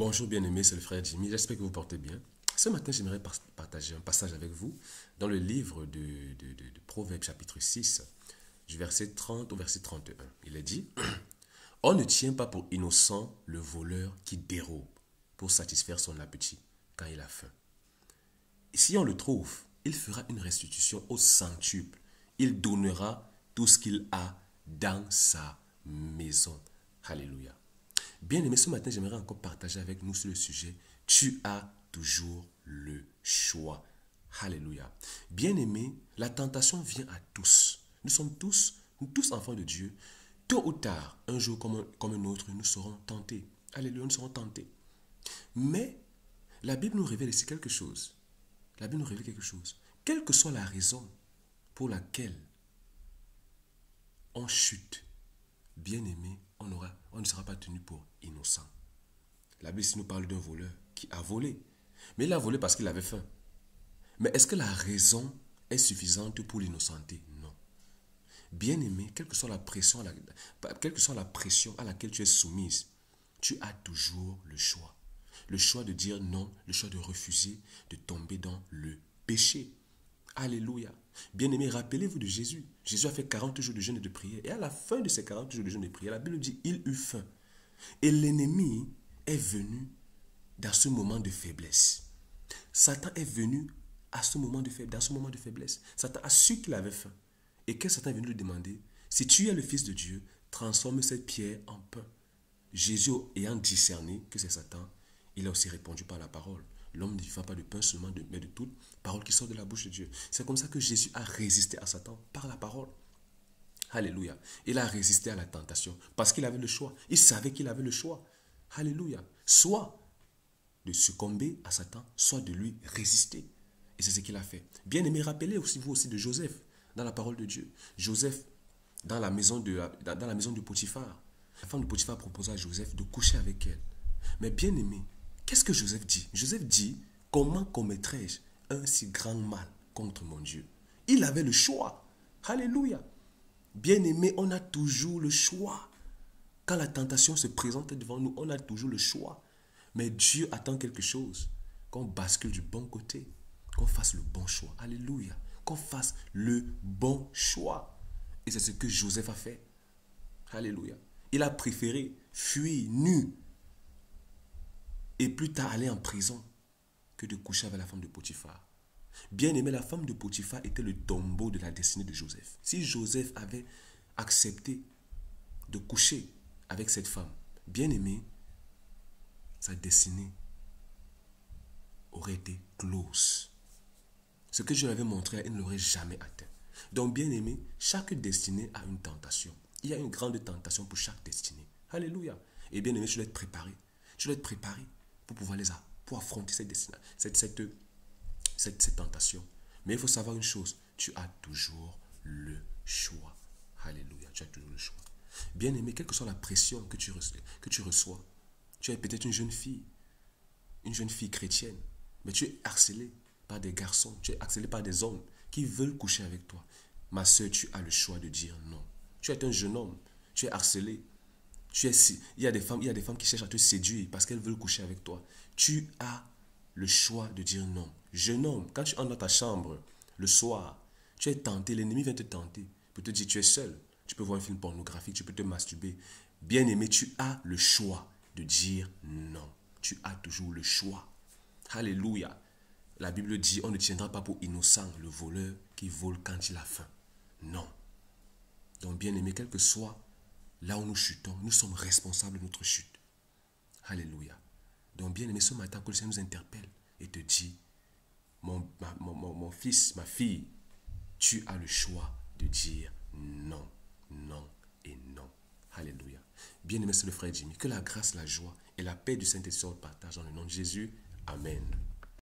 Bonjour bien-aimés, c'est le frère Jimmy, j'espère que vous portez bien. Ce matin, j'aimerais partager un passage avec vous dans le livre de Proverbes chapitre 6, du verset 30 au verset 31. Il est dit, on ne tient pas pour innocent le voleur qui dérobe pour satisfaire son appétit quand il a faim. Et si on le trouve, il fera une restitution au centuple. Il donnera tout ce qu'il a dans sa maison. Alléluia. Bien-aimé, ce matin, j'aimerais encore partager avec nous sur le sujet « Tu as toujours le choix ». Alléluia. Bien-aimé, la tentation vient à tous. Nous sommes tous enfants de Dieu. Tôt ou tard, un jour comme un autre, nous serons tentés. Alléluia, nous serons tentés. Mais la Bible nous révèle ici quelque chose. La Bible nous révèle quelque chose. Quelle que soit la raison pour laquelle on chute, bien-aimé, on ne sera pas tenu pour innocent. La Bible ici nous parle d'un voleur qui a volé. Mais il a volé parce qu'il avait faim. Mais est-ce que la raison est suffisante pour l'innocenter? Non. Bien-aimé, quelle que soit la pression à laquelle tu es soumise, tu as toujours le choix. Le choix de dire non, le choix de refuser, de tomber dans le péché. Alléluia. Bien-aimés, rappelez-vous de Jésus. Jésus a fait 40 jours de jeûne et de prière. Et à la fin de ces 40 jours de jeûne et de prière, la Bible dit il eut faim. Et l'ennemi est venu dans ce moment de faiblesse. Satan est venu dans ce moment de faiblesse. Satan a su qu'il avait faim. Et que Satan est venu lui demander, si tu es le Fils de Dieu, transforme cette pierre en pain. Jésus, ayant discerné que c'est Satan, il a aussi répondu par la parole. L'homme ne vivra pas de pain seulement, mais de toute parole qui sort de la bouche de Dieu. C'est comme ça que Jésus a résisté à Satan par la parole. Alléluia. Il a résisté à la tentation parce qu'il avait le choix. Il savait qu'il avait le choix. Alléluia. Soit de succomber à Satan, soit de lui résister. Et c'est ce qu'il a fait. Bien aimé, rappelez aussi vous aussi de Joseph dans la parole de Dieu. Joseph dans la maison de Potiphar. La femme de Potiphar proposa à Joseph de coucher avec elle. Mais bien aimé, qu'est-ce que Joseph dit? Joseph dit, comment commettrais-je un si grand mal contre mon Dieu? Il avait le choix. Alléluia. Bien-aimé, on a toujours le choix. Quand la tentation se présente devant nous, on a toujours le choix. Mais Dieu attend quelque chose. Qu'on bascule du bon côté. Qu'on fasse le bon choix. Alléluia. Qu'on fasse le bon choix. Et c'est ce que Joseph a fait. Alléluia. Il a préféré fuir nu et plus tard aller en prison que de coucher avec la femme de Potiphar. Bien aimé, la femme de Potiphar était le tombeau de la destinée de Joseph. Si Joseph avait accepté de coucher avec cette femme, bien aimé, sa destinée aurait été close. Ce que je lui avais montré, il ne l'aurait jamais atteint. Donc bien aimé, chaque destinée a une tentation. Il y a une grande tentation pour chaque destinée. Alléluia. Et bien aimé, je dois être préparé. Je dois être préparé pour pouvoir pour affronter cette destinée, cette tentation. Mais il faut savoir une chose, tu as toujours le choix. Alléluia, tu as toujours le choix. Bien aimé, quelle que soit la pression que tu reçois, tu es peut-être une jeune fille chrétienne, mais tu es harcelé par des garçons, tu es harcelé par des hommes qui veulent coucher avec toi. Ma soeur, tu as le choix de dire non. Tu es un jeune homme, tu es harcelé. Il y a des femmes qui cherchent à te séduire parce qu'elles veulent coucher avec toi. Tu as le choix de dire non. Jeune homme, quand tu entres dans ta chambre le soir, tu es tenté, l'ennemi vient te tenter pour te dire tu es seul. Tu peux voir un film pornographique, tu peux te masturber. Bien aimé, tu as le choix de dire non. Tu as toujours le choix. Alléluia. La Bible dit, on ne tiendra pas pour innocent le voleur qui vole quand il a faim. Non. Donc bien aimé, quel que soit là où nous chutons, nous sommes responsables de notre chute. Alléluia. Donc bien aimé, ce matin, que le Seigneur nous interpelle et te dit, mon fils, ma fille, tu as le choix de dire non, non et non. Alléluia. Bien aimé, c'est le frère Jimmy. Que la grâce, la joie et la paix du Saint-Esprit partagent dans le nom de Jésus. Amen.